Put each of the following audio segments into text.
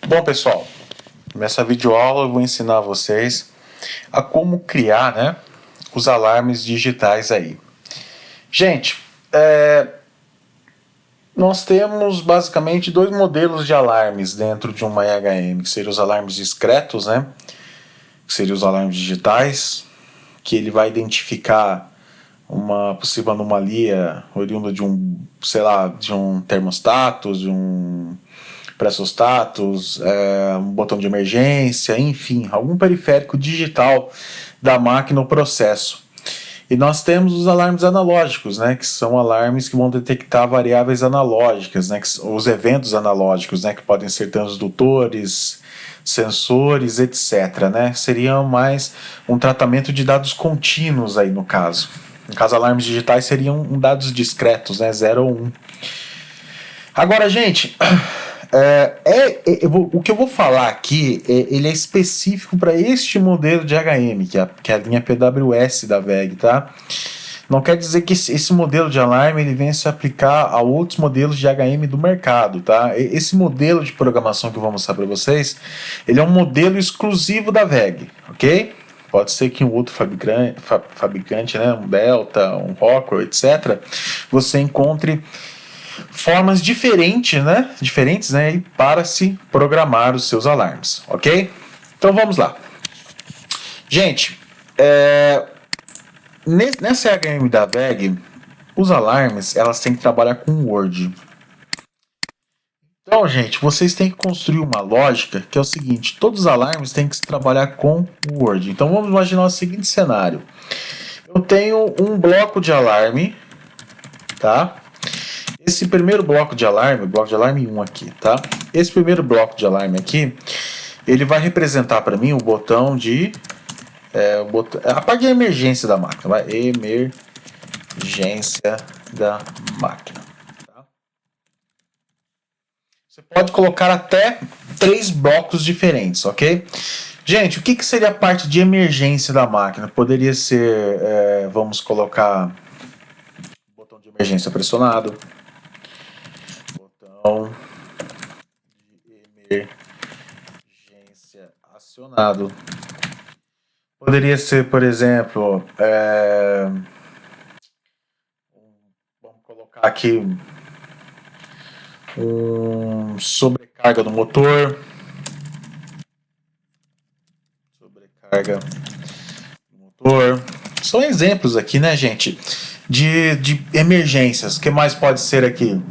Bom, pessoal, nessa videoaula eu vou ensinar vocês a como criar, os alarmes digitais aí. Gente, nós temos basicamente dois modelos de alarmes dentro de uma EHM, que seriam os alarmes discretos, que seriam os alarmes digitais, que ele vai identificar uma possível anomalia oriunda de de um termostato, de um pressostatos, um botão de emergência, enfim, algum periférico digital da máquina ou processo. E nós temos os alarmes analógicos, que são alarmes que vão detectar variáveis analógicas, os eventos analógicos, que podem ser transdutores, sensores, etc. Seria mais um tratamento de dados contínuos aí no caso. No caso, alarmes digitais seriam dados discretos, 0 ou 1. Agora, gente, o que eu vou falar aqui, ele é específico para este modelo de HM, que é a linha PWS da WEG, tá? Não quer dizer que esse modelo de alarme ele venha se aplicar a outros modelos de HM do mercado, tá? Esse modelo de programação que eu vou mostrar para vocês, ele é um modelo exclusivo da WEG, ok? Pode ser que um outro fabricante, um Delta, um Rockwell, etc., você encontre formas diferentes, para se programar os seus alarmes, ok? Então vamos lá. Gente, nessa HM da WEG, os alarmes, elas têm que trabalhar com Word. Então, gente, vocês têm que construir uma lógica que é o seguinte: todos os alarmes têm que trabalhar com Word. Então vamos imaginar o seguinte cenário. Eu tenho um bloco de alarme, tá? Esse primeiro bloco de alarme 1 aqui, tá? Esse primeiro bloco de alarme aqui, ele vai representar para mim o botão de... a parte de emergência da máquina, emergência da máquina. Tá? Você pode colocar até 3 blocos diferentes, ok? Gente, o que seria a parte de emergência da máquina? Poderia ser, vamos colocar, botão de emergência pressionado, de emergência acionado. Poderia ser, por exemplo, vamos colocar aqui sobrecarga do motor. Sobrecarga do motor. São exemplos aqui, gente? De emergências. O que mais pode ser aqui?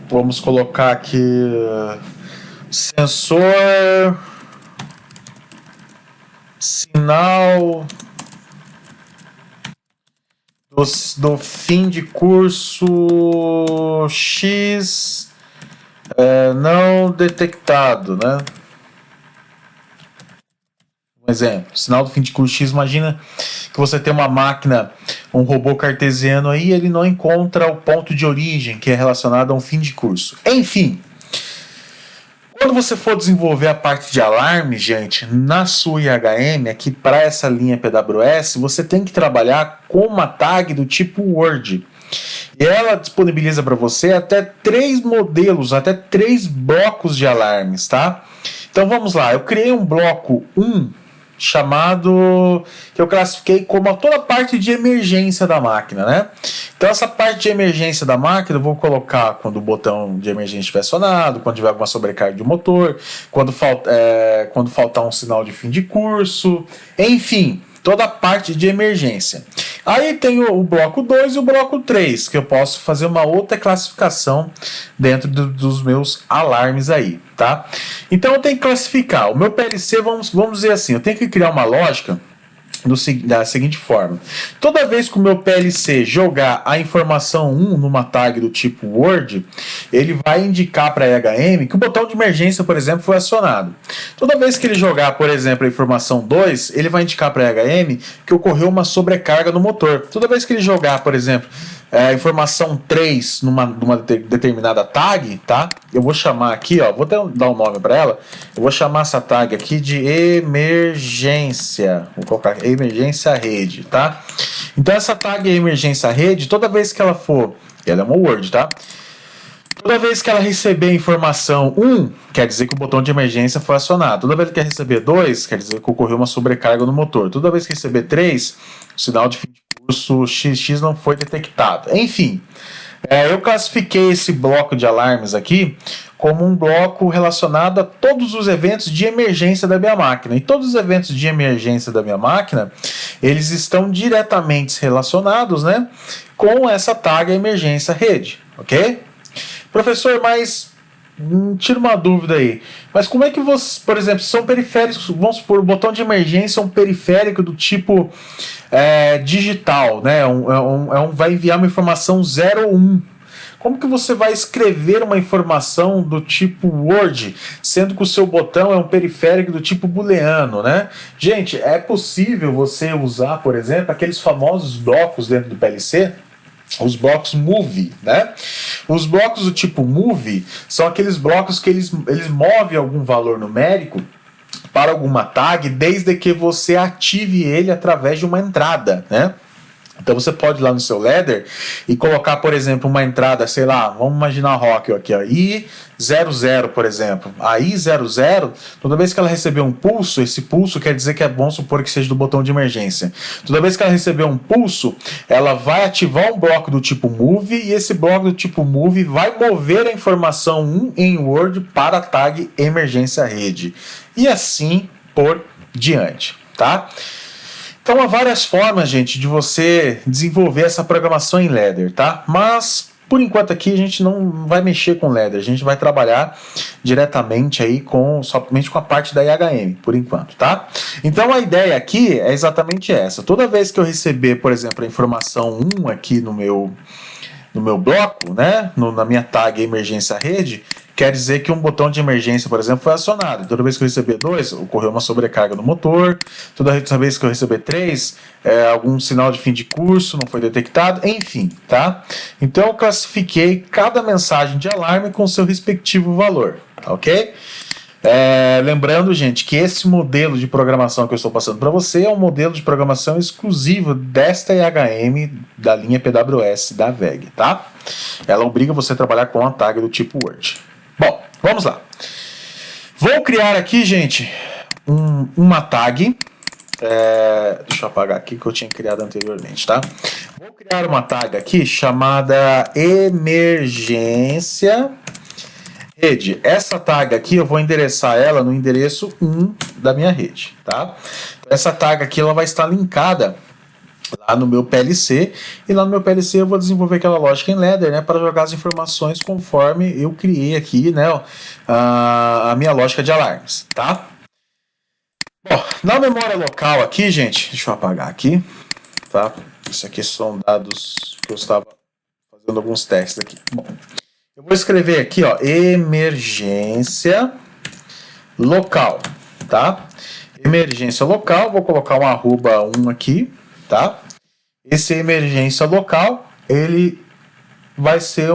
Vamos colocar aqui sensor, sinal do fim de curso X não detectado, Um exemplo, sinal do fim de curso X, imagina que você tem uma máquina, um robô cartesiano aí, ele não encontra o ponto de origem que é relacionado a um fim de curso. Enfim, quando você for desenvolver a parte de alarme, gente, na sua IHM, aqui para essa linha PWS, você tem que trabalhar com uma tag do tipo Word. E ela disponibiliza para você até 3 modelos, até 3 blocos de alarmes, tá? Então vamos lá, eu criei um bloco 1, chamado, que eu classifiquei como toda a parte de emergência da máquina, Então essa parte de emergência da máquina eu vou colocar quando o botão de emergência estiver acionado, quando tiver alguma sobrecarga de motor, quando faltar um sinal de fim de curso, enfim, toda a parte de emergência. Aí tem o bloco 2 e o bloco 3, que eu posso fazer uma outra classificação dentro dos meus alarmes aí, tá? Então eu tenho que classificar. O meu PLC, vamos dizer assim, eu tenho que criar uma lógica da seguinte forma: toda vez que o meu PLC jogar a informação 1 numa tag do tipo Word, ele vai indicar para a EHM que o botão de emergência, por exemplo, foi acionado. Toda vez que ele jogar, por exemplo, a informação 2, ele vai indicar para a EHM que ocorreu uma sobrecarga no motor. Toda vez que ele jogar, por exemplo, a informação 3 numa determinada tag, tá? Eu vou chamar aqui, vou dar um nome para ela. Eu vou chamar essa tag aqui de emergência. Vou colocar emergência rede, tá? Então essa tag emergência rede, toda vez que ela for, ela é uma Word, tá? Toda vez que ela receber a informação 1, quer dizer que o botão de emergência foi acionado. Toda vez que ela receber 2, quer dizer que ocorreu uma sobrecarga no motor. Toda vez que receber 3, o sinal de fim de curso XX não foi detectado. Enfim, eu classifiquei esse bloco de alarmes aqui como um bloco relacionado a todos os eventos de emergência da minha máquina. E todos os eventos de emergência da minha máquina, eles estão diretamente relacionados, né, com essa tag emergência rede, ok? Professor, mas tira uma dúvida aí. Mas como é que você, por exemplo, são periféricos, vamos supor, o botão de emergência é um periférico do tipo digital, né? Vai enviar uma informação 0 ou 1. Como que você vai escrever uma informação do tipo Word, sendo que o seu botão é um periférico do tipo booleano, né? Gente, é possível você usar, por exemplo, aqueles famosos blocos dentro do PLC, os blocos move, né? Os blocos do tipo move são aqueles blocos que eles movem algum valor numérico para alguma tag, desde que você ative ele através de uma entrada, né? Então você pode ir lá no seu ladder e colocar, por exemplo, uma entrada, sei lá, vamos imaginar rock aqui, ó, I00, por exemplo. A I00, toda vez que ela receber um pulso, esse pulso quer dizer que é bom supor que seja do botão de emergência. Toda vez que ela receber um pulso, ela vai ativar um bloco do tipo move e esse bloco do tipo move vai mover a informação 1 em Word para a tag emergência rede. E assim por diante, tá? Então há várias formas, gente, de você desenvolver essa programação em ladder, tá? Mas, por enquanto aqui, a gente não vai mexer com ladder, a gente vai trabalhar diretamente aí somente com a parte da IHM, por enquanto, tá? Então a ideia aqui é exatamente essa. Toda vez que eu receber, por exemplo, a informação 1 aqui no meu bloco, né, na minha tag emergência rede, quer dizer que um botão de emergência, por exemplo, foi acionado. Toda vez que eu receber 2, ocorreu uma sobrecarga no motor. Toda vez que eu receber 3, algum sinal de fim de curso não foi detectado. Enfim, tá? Então eu classifiquei cada mensagem de alarme com seu respectivo valor, tá, ok? Lembrando, gente, que esse modelo de programação que eu estou passando para você é um modelo de programação exclusivo desta IHM da linha PWS da VEG, tá? Ela obriga você a trabalhar com a tag do tipo Word. Bom, vamos lá. Vou criar aqui, gente, uma tag. Deixa eu apagar aqui que eu tinha criado anteriormente, tá? Vou criar uma tag aqui chamada emergência rede. Essa tag aqui eu vou endereçar ela no endereço 1 da minha rede, tá? Essa tag aqui ela vai estar linkada lá no meu PLC, e lá no meu PLC eu vou desenvolver aquela lógica em ladder, né, para jogar as informações conforme eu criei aqui, né, a minha lógica de alarmes, tá? Bom, na memória local aqui, gente, deixa eu apagar aqui, tá? Isso aqui são dados que eu estava fazendo alguns testes aqui. Bom, eu vou escrever aqui, ó, emergência local, tá? Emergência local, vou colocar um @1 aqui, tá? Esse emergência local, ele vai ser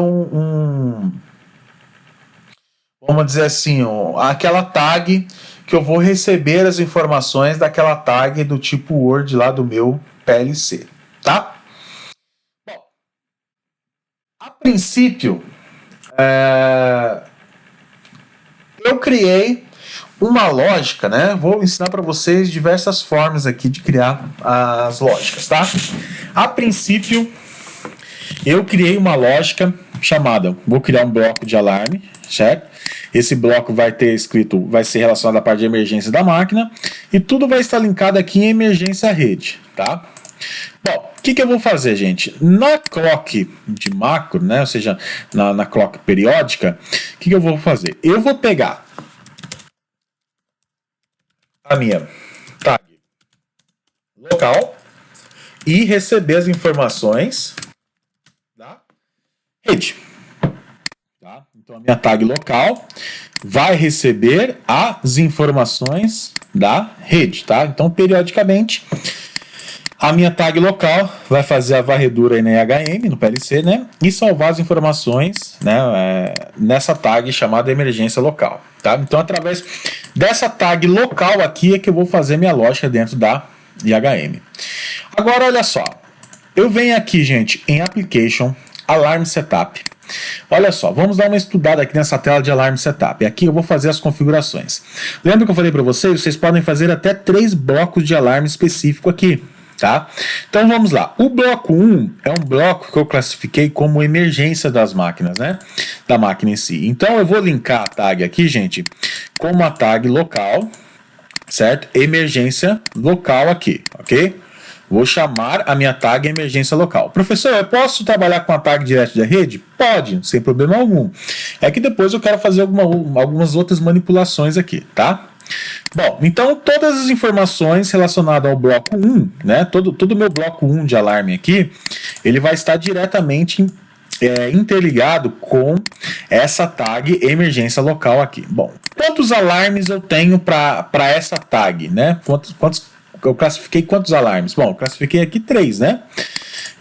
vamos dizer assim, aquela tag que eu vou receber as informações daquela tag do tipo Word lá do meu PLC, tá? Bom, a princípio, eu criei uma lógica, né? Vou ensinar para vocês diversas formas aqui de criar as lógicas, tá? A princípio, eu criei uma lógica chamada, vou criar um bloco de alarme, certo? Esse bloco vai ser relacionado à parte de emergência da máquina e tudo vai estar linkado aqui em emergência rede, tá? Bom, o que eu vou fazer, gente? Na clock de macro, né? Ou seja, na clock periódica, o que eu vou fazer? Eu vou pegar a minha tag local e receber as informações da rede. Tá? Então a minha tag local vai receber as informações da rede, tá? Então periodicamente a minha tag local vai fazer a varredura aí na IHM, no PLC, né? E salvar as informações, né, nessa tag chamada emergência local, tá? Então, através dessa tag local aqui é que eu vou fazer minha lógica dentro da IHM. Agora, olha só. Eu venho aqui, gente, em Application, Alarm Setup. Olha só, vamos dar uma estudada aqui nessa tela de alarme setup. Aqui eu vou fazer as configurações. Lembra que eu falei para vocês? Vocês podem fazer até 3 blocos de alarme específico aqui, tá? Então vamos lá. O bloco 1 é um bloco que eu classifiquei como emergência das máquinas, né? Da máquina em si. Então eu vou linkar a tag aqui, gente, com uma tag local, certo? Emergência local aqui, ok? Vou chamar a minha tag emergência local. Professor, eu posso trabalhar com a tag direto da rede? Pode, sem problema algum. É que depois eu quero fazer algumas outras manipulações aqui, tá? Bom, então todas as informações relacionadas ao bloco 1, né? Todo o meu bloco 1 de alarme aqui, ele vai estar diretamente interligado com essa tag emergência local aqui. Bom, quantos alarmes eu tenho para essa tag, né? Eu classifiquei quantos alarmes? Bom, eu classifiquei aqui 3, né?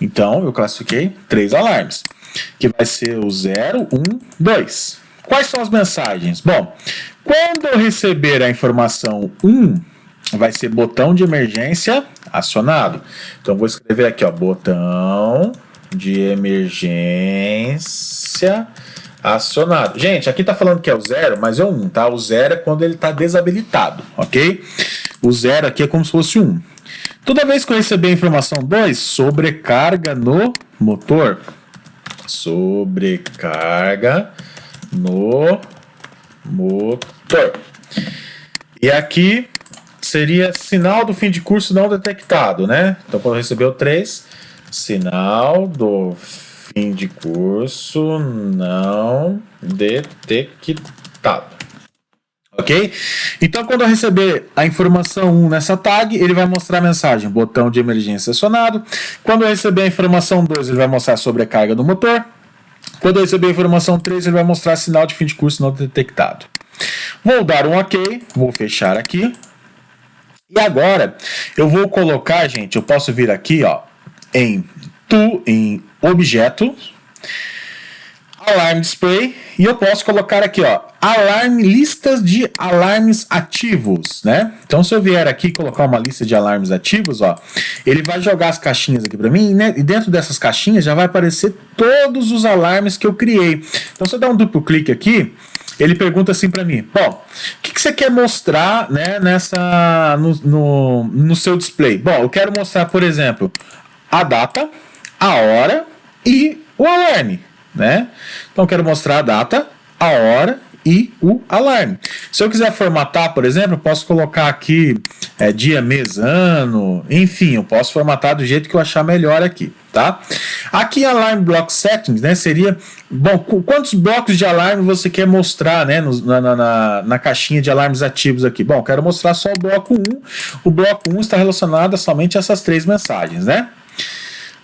Então, eu classifiquei 3 alarmes, que vai ser o 0, 1, 2. Quais são as mensagens? Bom, quando eu receber a informação 1, vai ser botão de emergência acionado. Então, vou escrever aqui, ó, botão de emergência acionado. Gente, aqui tá falando que é o 0, mas é o 1, tá? O 0 é quando ele tá desabilitado, ok? O 0 aqui é como se fosse 1. Toda vez que eu receber a informação 2, sobrecarga no motor. Sobrecarga no motor. E aqui seria sinal do fim de curso não detectado, né? Então, quando eu receber o 3, sinal do fim de curso não detectado. Ok? Então, quando eu receber a informação 1 nessa tag, ele vai mostrar a mensagem, botão de emergência acionado. Quando eu receber a informação 2, ele vai mostrar sobrecarga do motor. Quando eu receber a informação 3, ele vai mostrar sinal de fim de curso não detectado. Vou dar um OK, vou fechar aqui. E agora, eu vou colocar, gente, eu posso vir aqui, ó, em objeto, alarme display, e eu posso colocar aqui, ó, listas de alarmes ativos, né? Então, se eu vier aqui e colocar uma lista de alarmes ativos, ó, ele vai jogar as caixinhas aqui para mim, né? E dentro dessas caixinhas já vai aparecer todos os alarmes que eu criei. Então, se eu der um duplo clique aqui, ele pergunta assim para mim, bom, o que você quer mostrar, né, no seu display? Bom, eu quero mostrar, por exemplo, a data, a hora e o alarme, né? Então, eu quero mostrar a data, a hora e o alarme. Se eu quiser formatar, por exemplo, eu posso colocar aqui dia, mês, ano, enfim, eu posso formatar do jeito que eu achar melhor aqui, tá? Aqui, Alarm Block Settings, né, seria, bom, quantos blocos de alarme você quer mostrar, né, na caixinha de alarmes ativos aqui? Bom, quero mostrar só o bloco 1. O bloco 1 está relacionado somente a essas 3 mensagens, né?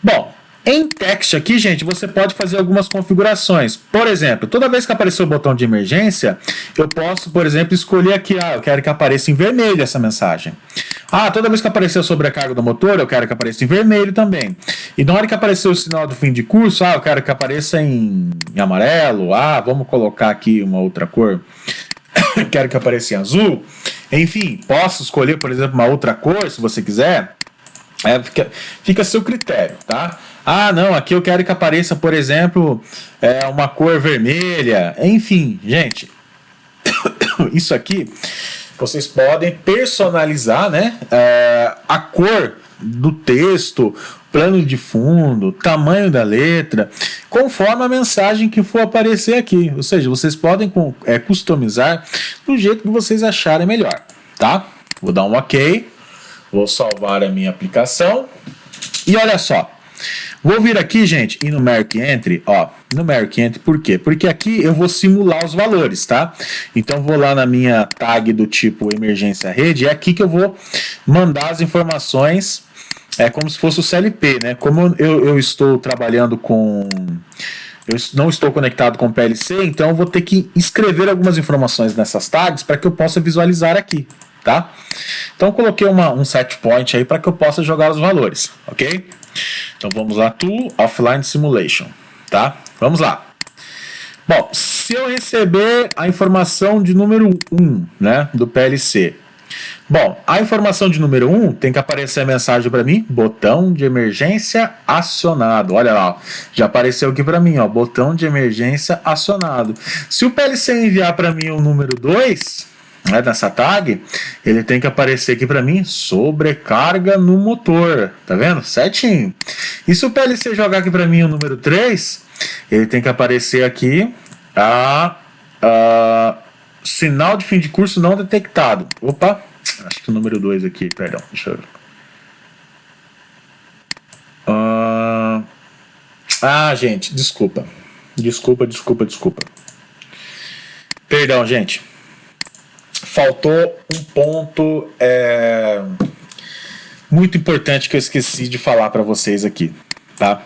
Bom, em text aqui, gente, você pode fazer algumas configurações. Por exemplo, toda vez que aparecer o botão de emergência, eu posso, por exemplo, escolher aqui, eu quero que apareça em vermelho essa mensagem. Toda vez que aparecer a sobrecarga do motor, eu quero que apareça em vermelho também. E na hora que aparecer o sinal do fim de curso, eu quero que apareça em amarelo. Vamos colocar aqui uma outra cor. Quero que apareça em azul. Enfim, posso escolher, por exemplo, uma outra cor, se você quiser. Fica a seu critério, tá? Não, aqui eu quero que apareça, por exemplo, uma cor vermelha. Enfim, gente, isso aqui vocês podem personalizar, né? A cor do texto, plano de fundo, tamanho da letra, conforme a mensagem que for aparecer aqui. Ou seja, vocês podem customizar do jeito que vocês acharem melhor, tá? Vou dar um OK. Vou salvar a minha aplicação. E olha só. Vou vir aqui, gente, em Numeric Entry. Numeric Entry, por quê? Porque aqui eu vou simular os valores, tá? Então, vou lá na minha tag do tipo emergência rede. É aqui que eu vou mandar as informações. É como se fosse o CLP, né? Como eu estou trabalhando com... Eu não estou conectado com o PLC, então eu vou ter que escrever algumas informações nessas tags para que eu possa visualizar aqui. Tá? Então, eu coloquei um set point aí para que eu possa jogar os valores, ok? Então, vamos lá, Tool, Offline Simulation, tá? Vamos lá. Bom, se eu receber a informação de número 1, né, do PLC, Bom, a informação de número 1 tem que aparecer a mensagem para mim, botão de emergência acionado. Olha lá, ó, já apareceu aqui para mim, ó, botão de emergência acionado. Se o PLC enviar para mim o número 2, né, nessa tag, ele tem que aparecer aqui para mim, sobrecarga no motor. Tá vendo? Certinho. E se o PLC jogar aqui para mim o número 3, ele tem que aparecer aqui sinal de fim de curso não detectado. Opa! Acho que o número 2 aqui, perdão, deixa eu ver. Gente, desculpa. Perdão, gente. Faltou um ponto muito importante que eu esqueci de falar para vocês aqui, tá?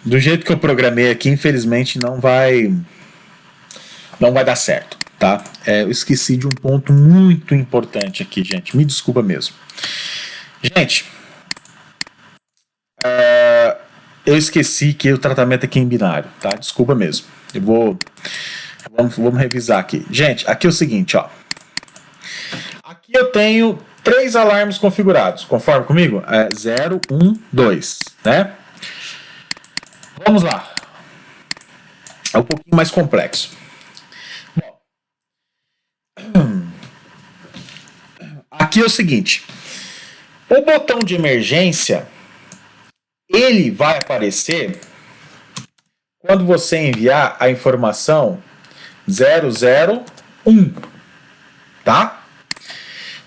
Do jeito que eu programei aqui, infelizmente não vai dar certo. Tá? Eu esqueci de um ponto muito importante aqui, gente. Me desculpa mesmo. Gente, eu esqueci que o tratamento aqui é em binário, tá? Desculpa mesmo. Vamos revisar aqui. Gente, aqui é o seguinte, ó. Aqui eu tenho 3 alarmes configurados. Conforme comigo? 0, 1, 2, né? Vamos lá. É um pouquinho mais complexo. Aqui é o seguinte, o botão de emergência, ele vai aparecer quando você enviar a informação 001, tá?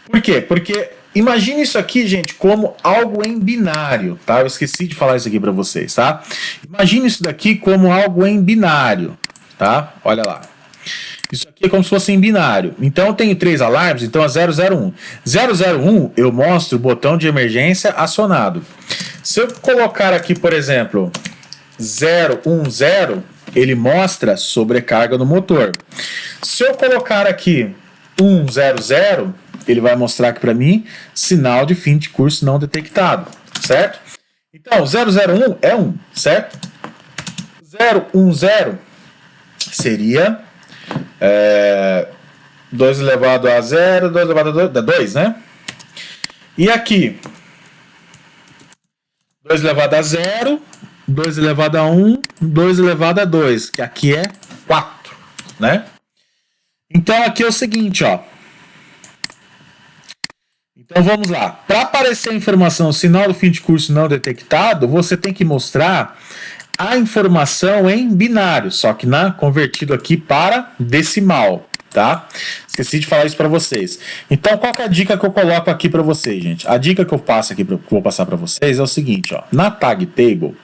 Por quê? Porque imagine isso aqui, gente, como algo em binário, tá? Eu esqueci de falar isso aqui para vocês, tá? Imagine isso daqui como algo em binário, tá? Olha lá. Isso aqui é como se fosse em binário. Então eu tenho 3 alarmes, então é 001. 001 eu mostro o botão de emergência acionado. Se eu colocar aqui, por exemplo, 010, ele mostra sobrecarga no motor. Se eu colocar aqui 100, ele vai mostrar aqui para mim sinal de fim de curso não detectado, certo? Então 001 é 1, certo? 010 seria 2 elevado a 0, 2 elevado a 2, dá 2, né? E aqui, 2 elevado a 0, 2 elevado a 1, 2 elevado a 2, que aqui é 4, né? Então aqui é o seguinte, ó. Então vamos lá. Para aparecer a informação sinal do fim de curso não detectado, você tem que mostrar a informação em binário, só que convertido aqui para decimal, tá? Esqueci de falar isso para vocês. Então, qual que é a dica que eu coloco aqui para vocês, gente? A dica que eu passo aqui, vou passar para vocês é o seguinte, ó. Na tag table,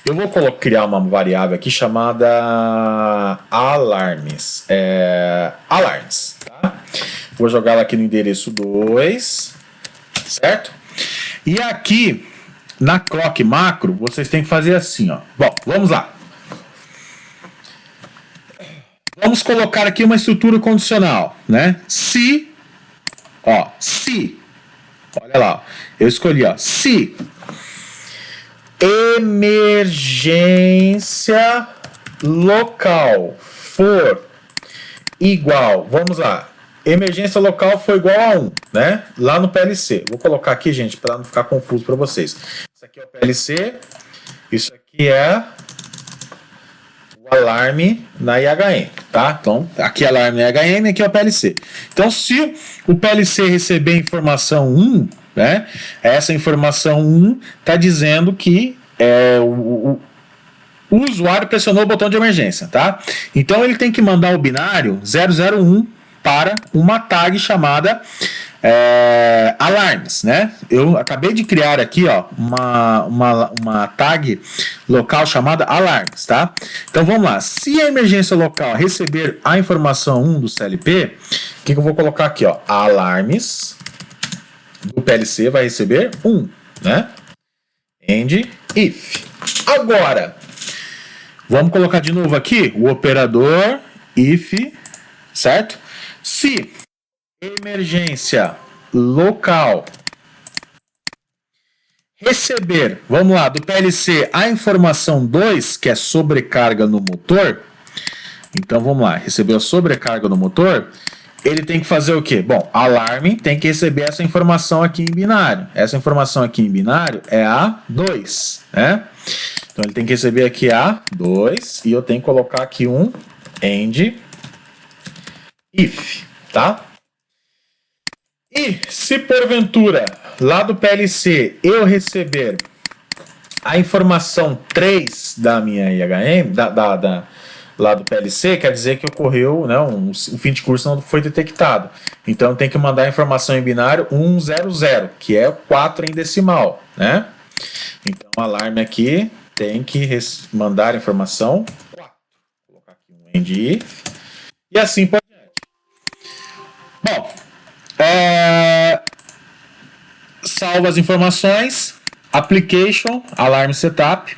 eu vou criar uma variável aqui chamada alarmes. Alarmes, tá? Vou jogar ela aqui no endereço 2, certo? E aqui na clock macro, vocês têm que fazer assim, ó. Bom, vamos lá. Vamos colocar aqui uma estrutura condicional, né? Se, olha lá, eu escolhi, ó, se emergência local for igual, vamos lá, emergência local for igual a 1, né? Lá no PLC. Vou colocar aqui, gente, para não ficar confuso para vocês. Isso aqui é o PLC, isso aqui é o alarme na IHM, tá? Então, aqui é o alarme na IHM, aqui é o PLC. Então, se o PLC receber informação 1, né? Essa informação 1 está dizendo que o usuário pressionou o botão de emergência, tá? Então, ele tem que mandar o binário 001 para uma tag chamada alarmes, né? Eu acabei de criar aqui, ó, uma tag local chamada alarmes, tá? Então vamos lá. Se a emergência local receber a informação 1 do CLP, o que eu vou colocar aqui, ó? Alarmes do PLC vai receber 1, né? End if. Agora, vamos colocar de novo aqui o operador if, certo? Se emergência local receber, vamos lá, do PLC a informação 2, que é sobrecarga no motor, então vamos lá, recebeu a sobrecarga no motor, ele tem que fazer o quê? Bom, alarme tem que receber essa informação aqui em binário. Essa informação aqui em binário é A2, né? Então ele tem que receber aqui A2 e eu tenho que colocar aqui um end if, tá? E se porventura lá do PLC eu receber a informação 3 da minha IHM, lá do PLC, quer dizer que ocorreu, né, o fim de curso não foi detectado. Então tem que mandar a informação em binário 100, que é 4 em decimal, né? Então o alarme aqui tem que mandar a informação 4. Vou colocar aqui um end if e assim por diante. Bom, salva as informações, application, alarme setup.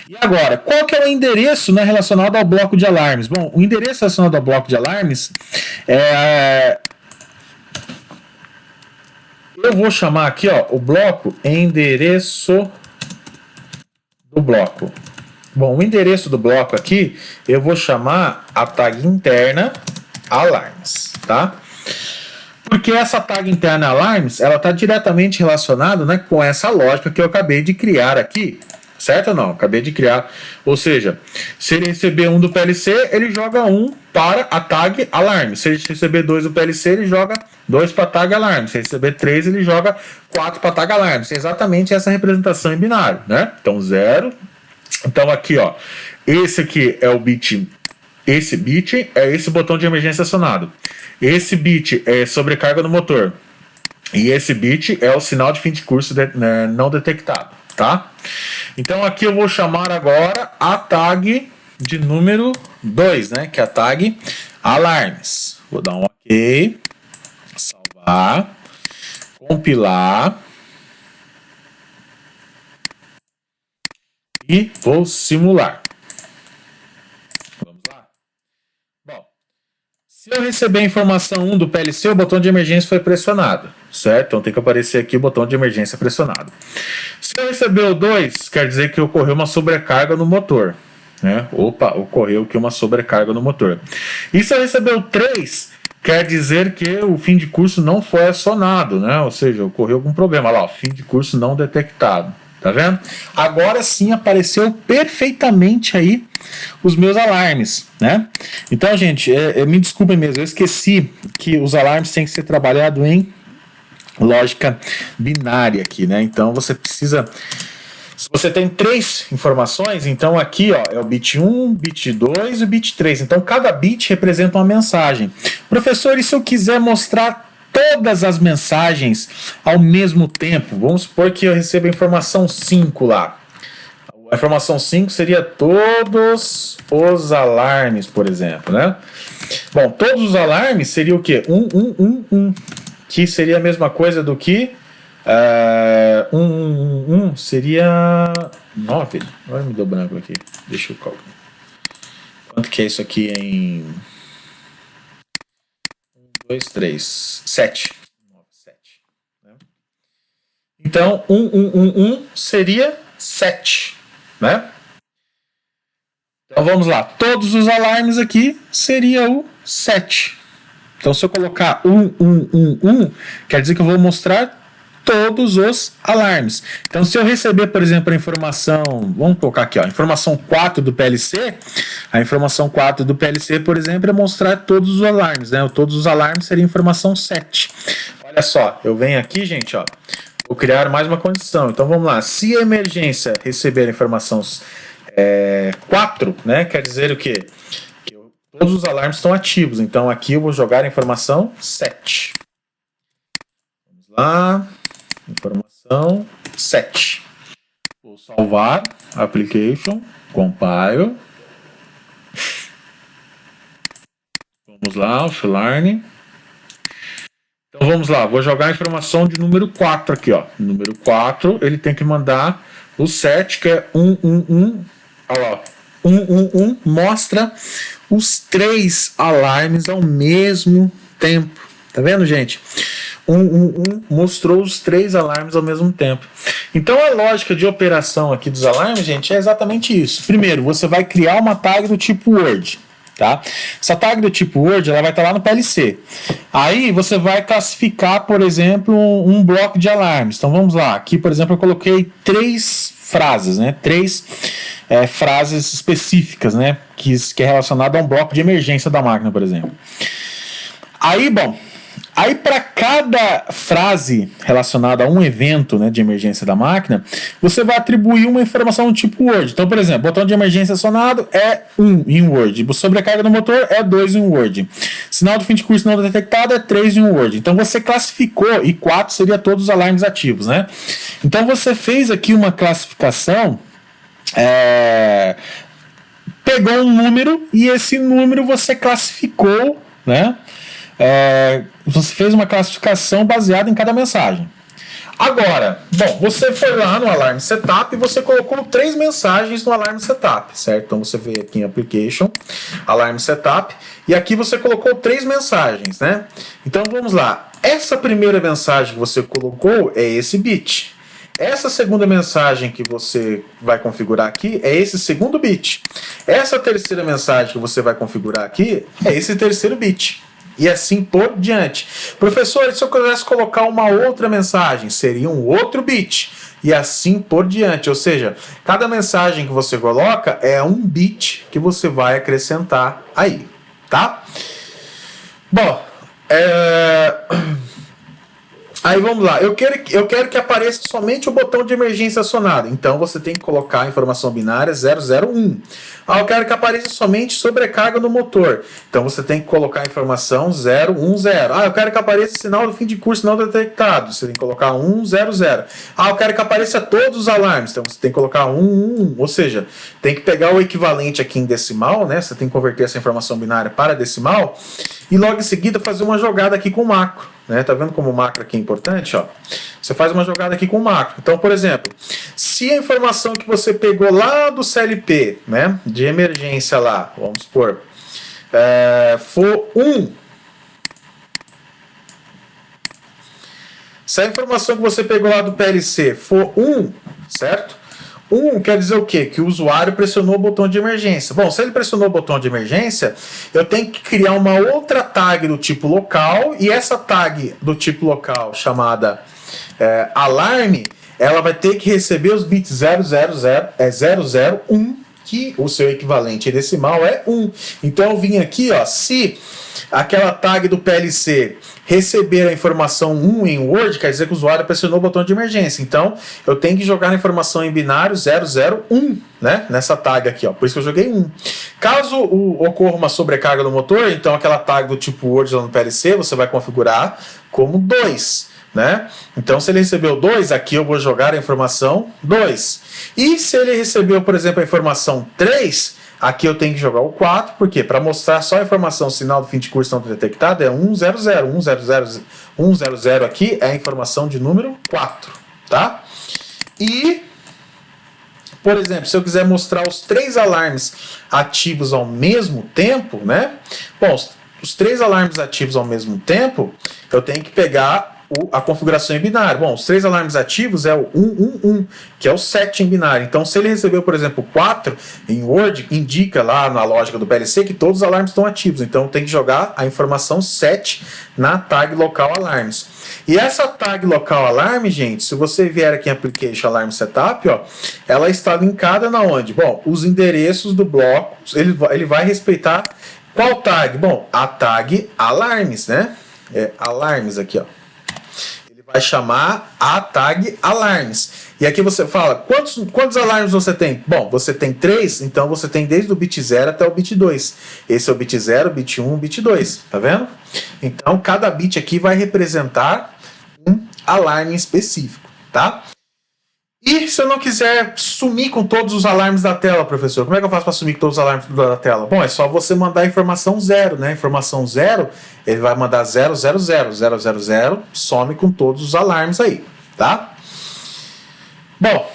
E agora, qual que é o endereço, né, relacionado ao bloco de alarmes? Bom, o endereço relacionado ao bloco de alarmes eu vou chamar aqui, ó, o bloco endereço do bloco. Bom, o endereço do bloco aqui eu vou chamar a tag interna alarmes, tá? Porque essa tag interna alarmes, ela está diretamente relacionada, né, com essa lógica que eu acabei de criar aqui. Certo ou não? Acabei de criar. Ou seja, se ele receber 1 do PLC, ele joga 1 para a tag alarme. Se ele receber 2 do PLC, ele joga 2 para a tag alarme. Se ele receber 3, ele joga 4 para a tag alarme. É exatamente essa representação em binário, né? Então, 0. Então, aqui, ó. Esse aqui é o bit. Esse bit é esse botão de emergência acionado. Esse bit é sobrecarga no motor. E esse bit é o sinal de fim de curso não detectado, tá? Então aqui eu vou chamar agora a tag de número 2, né? Que é a tag alarmes. Vou dar um OK, salvar, compilar e vou simular. Vamos lá? Bom, se eu receber a informação 1 do PLC, o botão de emergência foi pressionado, certo? Então tem que aparecer aqui o botão de emergência pressionado. Se eu receber o 2, quer dizer que ocorreu uma sobrecarga no motor, né? Opa, ocorreu aqui uma sobrecarga no motor. E se eu receber o 3, quer dizer que o fim de curso não foi acionado, né? Ou seja, ocorreu algum problema. Olha lá, fim de curso não detectado. Tá vendo? Agora sim apareceu perfeitamente aí os meus alarmes, né? Então, gente, me desculpem mesmo, eu esqueci que os alarmes têm que ser trabalhados em lógica binária aqui, né? Então você precisa... Se você tem 3 informações, então aqui, ó, é o bit 1, bit 2 e o bit 3. Então cada bit representa uma mensagem. Professor, e se eu quiser mostrar todas as mensagens ao mesmo tempo? Vamos supor que eu recebo a informação 5 lá. A informação 5 seria todos os alarmes, por exemplo, né? Bom, todos os alarmes seria o quê? 1, que seria a mesma coisa do que 1 seria 9. Agora me deu branco aqui. Deixa eu calcular. Quanto que é isso aqui em 2, 3, 7. 7. Né? Então, 1 seria 7. Né? Então vamos lá. Todos os alarmes aqui seria o 7. Então, se eu colocar 1, quer dizer que eu vou mostrar todos os alarmes. Então, se eu receber, por exemplo, a informação, vamos colocar aqui, ó, informação 4 do PLC, a informação 4 do PLC, por exemplo, é mostrar todos os alarmes, né? Todos os alarmes seria informação 7. Olha só, eu venho aqui, gente, ó, vou criar mais uma condição. Então, vamos lá. Se a emergência receber a informação 4, né, quer dizer o quê? Todos os alarmes estão ativos, então aqui eu vou jogar a informação 7. Vamos lá, informação 7. Vou salvar, application, compile. Vamos lá, offline. Então vamos lá, vou jogar a informação de número 4 aqui, ó. Número 4, ele tem que mandar o 7, que é 1. Olha lá, 1 mostra os 3 alarmes ao mesmo tempo. Tá vendo, gente? 1 mostrou os 3 alarmes ao mesmo tempo. Então a lógica de operação aqui dos alarmes, gente, é exatamente isso. Primeiro, você vai criar uma tag do tipo Word, Tá? Essa tag do tipo Word ela vai estar lá no PLC. Aí você vai classificar, por exemplo, um bloco de alarmes. Então vamos lá. Aqui, por exemplo, eu coloquei 3 frases, né? 3 frases específicas, né? Que é relacionado a um bloco de emergência da máquina, por exemplo. Aí, bom. Aí, para cada frase relacionada a um evento, né, de emergência da máquina, você vai atribuir uma informação do tipo Word. Então, por exemplo, botão de emergência acionado é 1 em Word. Sobrecarga do motor é 2 em Word. Sinal do fim de curso não detectado é 3 em Word. Então, você classificou, e 4 seria todos os alarmes ativos, né? Então, você fez aqui uma classificação, pegou um número, e esse número você classificou, né? Você fez uma classificação baseada em cada mensagem. Agora, bom, você foi lá no Alarm Setup e você colocou 3 mensagens no Alarm Setup, certo? Então você veio aqui em Application, Alarm Setup, e aqui você colocou 3 mensagens, né? Então vamos lá. Essa primeira mensagem que você colocou é esse bit. Essa segunda mensagem que você vai configurar aqui é esse segundo bit. Essa terceira mensagem que você vai configurar aqui é esse terceiro bit. E assim por diante. Professor, se eu quisesse colocar uma outra mensagem, seria um outro bit. E assim por diante. Ou seja, cada mensagem que você coloca é um bit que você vai acrescentar aí. Tá? Bom, aí vamos lá. Eu quero que apareça somente o botão de emergência acionado. Então você tem que colocar a informação binária 001. Eu quero que apareça somente sobrecarga no motor. Então você tem que colocar a informação 010. Eu quero que apareça sinal do fim de curso não detectado. Você tem que colocar 100. Eu quero que apareça todos os alarmes. Então você tem que colocar 111. Ou seja, tem que pegar o equivalente aqui em decimal, né? Você tem que converter essa informação binária para decimal e logo em seguida fazer uma jogada aqui com o macro. Né? Tá vendo como o macro aqui é importante? Ó? Você faz uma jogada aqui com o macro. Então, por exemplo, se a informação que você pegou lá do CLP, né, de emergência lá, vamos supor, for 1. Se a informação que você pegou lá do PLC for 1, certo? 1 quer dizer o quê? Que o usuário pressionou o botão de emergência. Bom, se ele pressionou o botão de emergência, eu tenho que criar uma outra tag do tipo local, e essa tag do tipo local, chamada alarme, ela vai ter que receber os bits 001, que o seu equivalente decimal é 1. Então eu vim aqui, ó, se aquela tag do PLC receber a informação 1 em Word, quer dizer que o usuário pressionou o botão de emergência. Então, eu tenho que jogar a informação em binário 001, né? Nessa tag aqui, ó. Por isso que eu joguei 1. Caso ocorra uma sobrecarga no motor, então aquela tag do tipo Word lá no PLC, você vai configurar como 2, né? Então, se ele recebeu 2, aqui eu vou jogar a informação 2. E se ele recebeu, por exemplo, a informação 3, aqui eu tenho que jogar o 4, por quê? Para mostrar só a informação sinal do fim de curso não detectado é 100. 100 aqui é a informação de número 4, tá? E, por exemplo, se eu quiser mostrar os 3 alarmes ativos ao mesmo tempo, né? Bom, os 3 alarmes ativos ao mesmo tempo, eu tenho que pegar a configuração em binário. Bom, os 3 alarmes ativos é o 111, que é o 7 em binário. Então, se ele recebeu, por exemplo, 4 em Word, indica lá na lógica do PLC que todos os alarmes estão ativos. Então, tem que jogar a informação 7 na tag local alarmes. E essa tag local alarme, gente, se você vier aqui em Application Alarm Setup, ó, ela está linkada na onde? Bom, os endereços do bloco, ele vai respeitar qual tag? Bom, a tag alarmes, né? Alarmes aqui, ó. Vai chamar a tag alarmes. E aqui você fala, quantos alarmes você tem? Bom, você tem 3, então você tem desde o bit 0 até o bit 2. Esse é o bit 0, bit 1, bit 2, tá vendo? Então, cada bit aqui vai representar um alarme específico, tá? E se eu não quiser sumir com todos os alarmes da tela, professor, como é que eu faço para sumir com todos os alarmes da tela? Bom, é só você mandar a informação 0, né? Informação 0, ele vai mandar 000, 000, some com todos os alarmes aí, tá? Bom,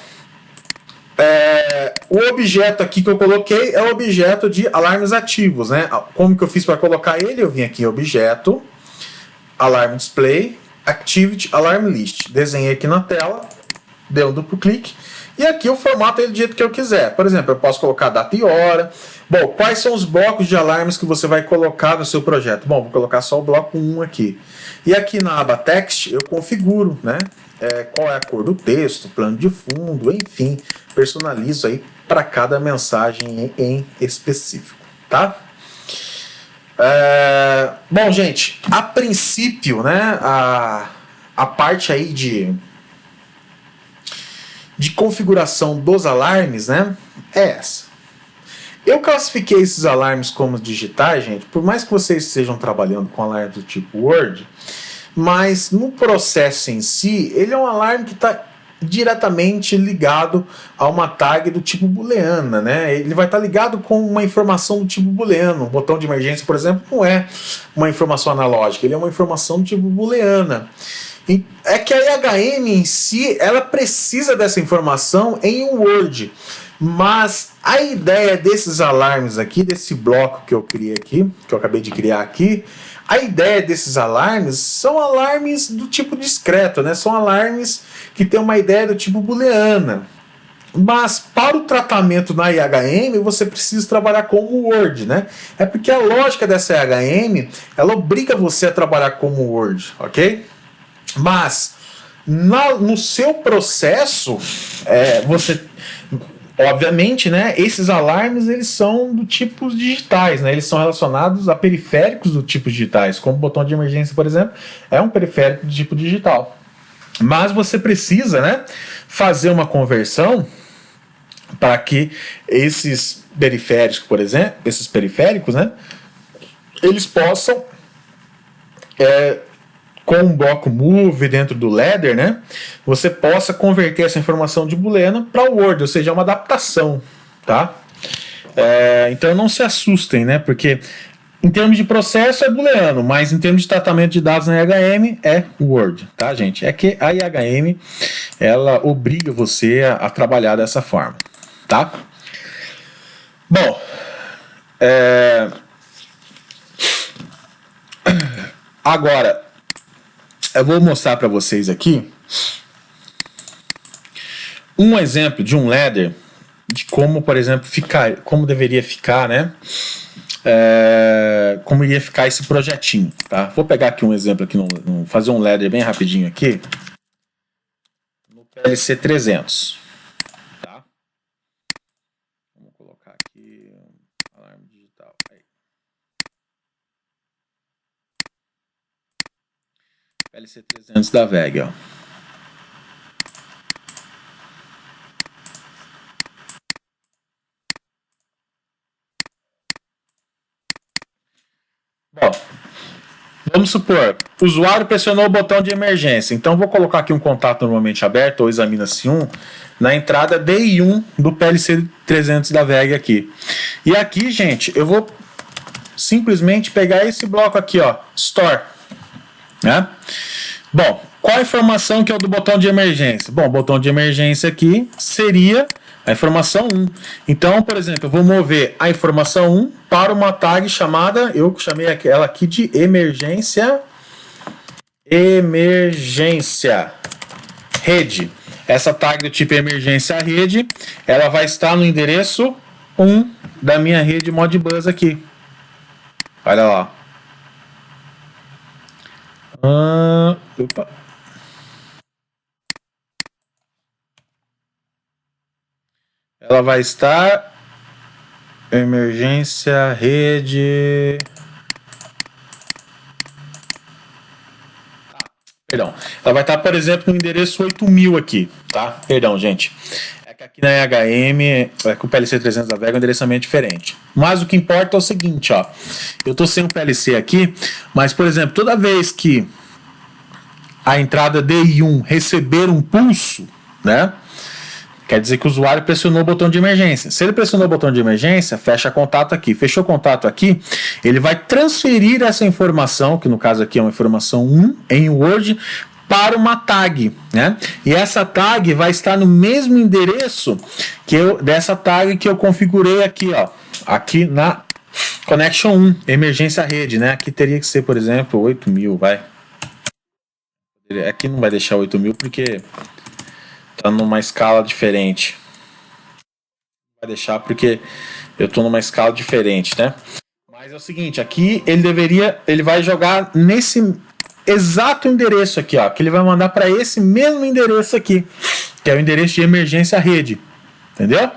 o objeto aqui que eu coloquei é o objeto de alarmes ativos, né? Como que eu fiz para colocar ele? Eu vim aqui em objeto, alarm display, activity, alarm list. Desenhei aqui na tela, dei um duplo clique E aqui eu formato ele do jeito que eu quiser. Por exemplo, eu posso colocar data e hora. Bom, quais são os blocos de alarmes que você vai colocar no seu projeto? Bom, vou colocar só o bloco 1 aqui. E aqui na aba Text eu configuro, né? Qual é a cor do texto, plano de fundo, enfim, personalizo aí para cada mensagem em específico, tá? Bom, gente, a princípio, né, a parte aí de configuração dos alarmes, né, é essa. Eu classifiquei esses alarmes como digitais, gente, por mais que vocês estejam trabalhando com alarmes do tipo Word, mas no processo em si, ele é um alarme que está diretamente ligado a uma tag do tipo booleana, né? Ele vai estar ligado com uma informação do tipo booleano. Um botão de emergência, por exemplo, não é uma informação analógica, ele é uma informação do tipo booleana. E é que a IHM em si, ela precisa dessa informação em um Word. Mas a ideia desses alarmes aqui, desse bloco que eu criei aqui, que eu acabei de criar aqui, a ideia desses alarmes são alarmes do tipo discreto, né? São alarmes que têm uma ideia do tipo booleana. Mas para o tratamento na IHM, você precisa trabalhar como Word, né? É porque a lógica dessa IHM, ela obriga você a trabalhar como Word, ok? Mas no seu processo, você... Obviamente, né, esses alarmes eles são do tipo digitais, né, eles são relacionados a periféricos do tipo digitais, como o botão de emergência, por exemplo, é um periférico do tipo digital. Mas você precisa, né, fazer uma conversão para que esses periféricos, por exemplo, esses periféricos, né, eles possam com um bloco move dentro do ladder, né, você possa converter essa informação de booleano para o Word, ou seja, é uma adaptação, tá? Então não se assustem, né, porque em termos de processo é booleano, mas em termos de tratamento de dados na IHM é Word, tá, gente? É que a IHM, ela obriga você a trabalhar dessa forma, tá? Bom, agora eu vou mostrar para vocês aqui um exemplo de um ladder de como, por exemplo, como deveria ficar, né? Como iria ficar esse projetinho, tá? Vou pegar aqui um exemplo aqui, fazer um ladder bem rapidinho aqui no PLC 300, tá? Vamos colocar aqui alarme digital. Aí. PLC 300 da VEG, ó. Bom, vamos supor, o usuário pressionou o botão de emergência, então vou colocar aqui um contato normalmente aberto, ou examina-se 1, na entrada DI1 do PLC 300 da VEG aqui. E aqui, gente, eu vou simplesmente pegar esse bloco aqui, ó, Store, né? Bom, qual a informação que é o do botão de emergência? Bom, o botão de emergência aqui seria a informação 1. Então, por exemplo, eu vou mover a informação 1 para uma tag chamada, eu chamei ela aqui de emergência rede. Essa tag do tipo emergência rede, ela vai estar no endereço 1 da minha rede Modbus aqui. Olha lá. Opa. Ela vai estar emergência rede. Perdão. Ela vai estar, por exemplo, no endereço 8000 aqui, tá? Perdão, gente. É que aqui na IHM, com o PLC 300 da VEG, o endereçamento é diferente. Mas o que importa é o seguinte, ó. Eu tô sem o PLC aqui, mas, por exemplo, toda vez que a entrada DI1 receber um pulso, né? Quer dizer que o usuário pressionou o botão de emergência. Se ele pressionou o botão de emergência, fecha contato aqui. Fechou contato aqui, ele vai transferir essa informação, que no caso aqui é uma informação 1, em Word, para uma tag, né? E essa tag vai estar no mesmo endereço dessa tag que eu configurei aqui, ó. Aqui na Connection 1, emergência rede, né? Aqui teria que ser, por exemplo, 8000, vai. Aqui não vai deixar 8000 porque tá numa escala diferente. Vai deixar porque eu tô numa escala diferente, né? Mas é o seguinte, aqui ele vai jogar nesse exato endereço aqui, ó, que ele vai mandar para esse mesmo endereço aqui, que é o endereço de emergência rede, entendeu?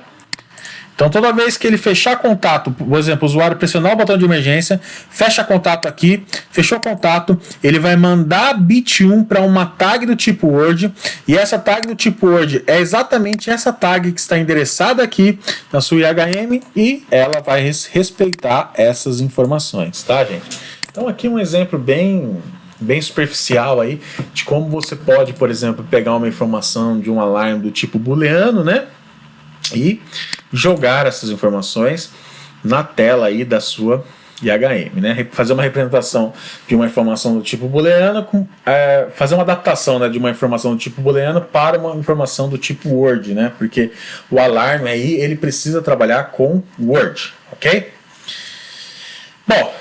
Então toda vez que ele fechar contato, por exemplo, o usuário pressionar o botão de emergência, fecha contato aqui, fechou contato, ele vai mandar bit 1 para uma tag do tipo Word, e essa tag do tipo Word é exatamente essa tag que está endereçada aqui na sua IHM, e ela vai respeitar essas informações, tá, gente? Então aqui um exemplo bem superficial aí de como você pode, por exemplo, pegar uma informação de um alarme do tipo booleano, né? E jogar essas informações na tela aí da sua IHM, né? Fazer uma representação de uma informação do tipo booleano, fazer uma adaptação, né, de uma informação do tipo booleano para uma informação do tipo Word, né? Porque o alarme aí ele precisa trabalhar com Word, ok? Bom,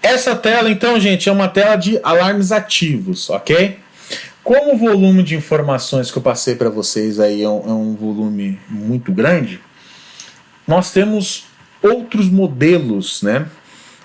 essa tela então, gente, é uma tela de alarmes ativos, ok? Como o volume de informações que eu passei para vocês aí é um volume muito grande, nós temos outros modelos, né,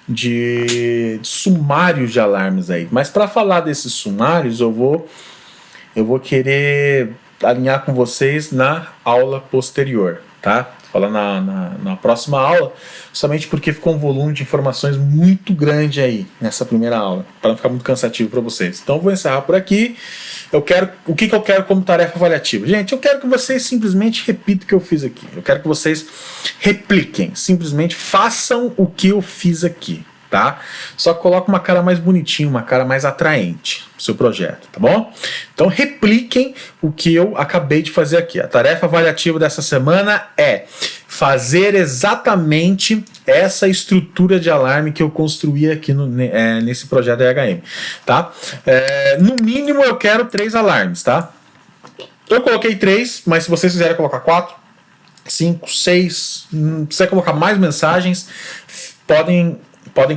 de sumários de alarmes aí. Mas para falar desses sumários, eu vou querer alinhar com vocês na aula posterior, tá? Falar na próxima aula, somente porque ficou um volume de informações muito grande aí nessa primeira aula, para não ficar muito cansativo para vocês. Então eu vou encerrar por aqui. O que eu quero como tarefa avaliativa? Gente, eu quero que vocês simplesmente repitam o que eu fiz aqui. Eu quero que vocês repliquem, simplesmente façam o que eu fiz aqui, tá? Só coloca uma cara mais bonitinha, uma cara mais atraente pro seu projeto, tá bom? Então repliquem o que eu acabei de fazer aqui. A tarefa avaliativa dessa semana é fazer exatamente essa estrutura de alarme que eu construí aqui nesse projeto da IHM, tá? No mínimo eu quero 3 alarmes, tá? Eu coloquei 3, mas se vocês quiserem colocar 4, 5, 6, se quiser colocar mais mensagens, podem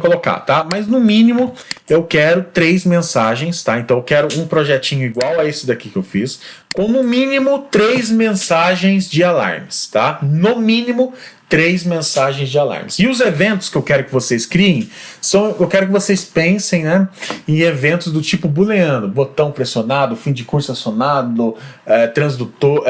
colocar, tá? Mas no mínimo eu quero 3 mensagens, tá? Então eu quero um projetinho igual a esse daqui que eu fiz, com no mínimo 3 mensagens de alarmes, tá? No mínimo 3 mensagens de alarmes. E os eventos que eu quero que vocês criem, eu quero que vocês pensem, né, em eventos do tipo booleano, botão pressionado, fim de curso acionado, transdutor,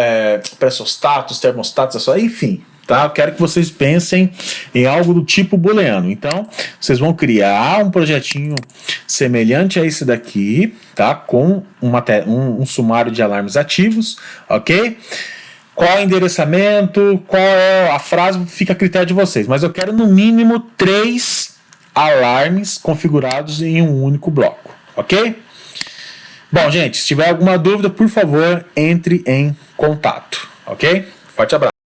pressostatos, termostatos, enfim. Tá? Eu quero que vocês pensem em algo do tipo booleano. Então, vocês vão criar um projetinho semelhante a esse daqui, tá? Com um sumário de alarmes ativos, ok? Qual é o endereçamento, qual é a frase, fica a critério de vocês. Mas eu quero no mínimo 3 alarmes configurados em um único bloco, ok? Bom, gente, se tiver alguma dúvida, por favor, entre em contato, ok? Forte abraço.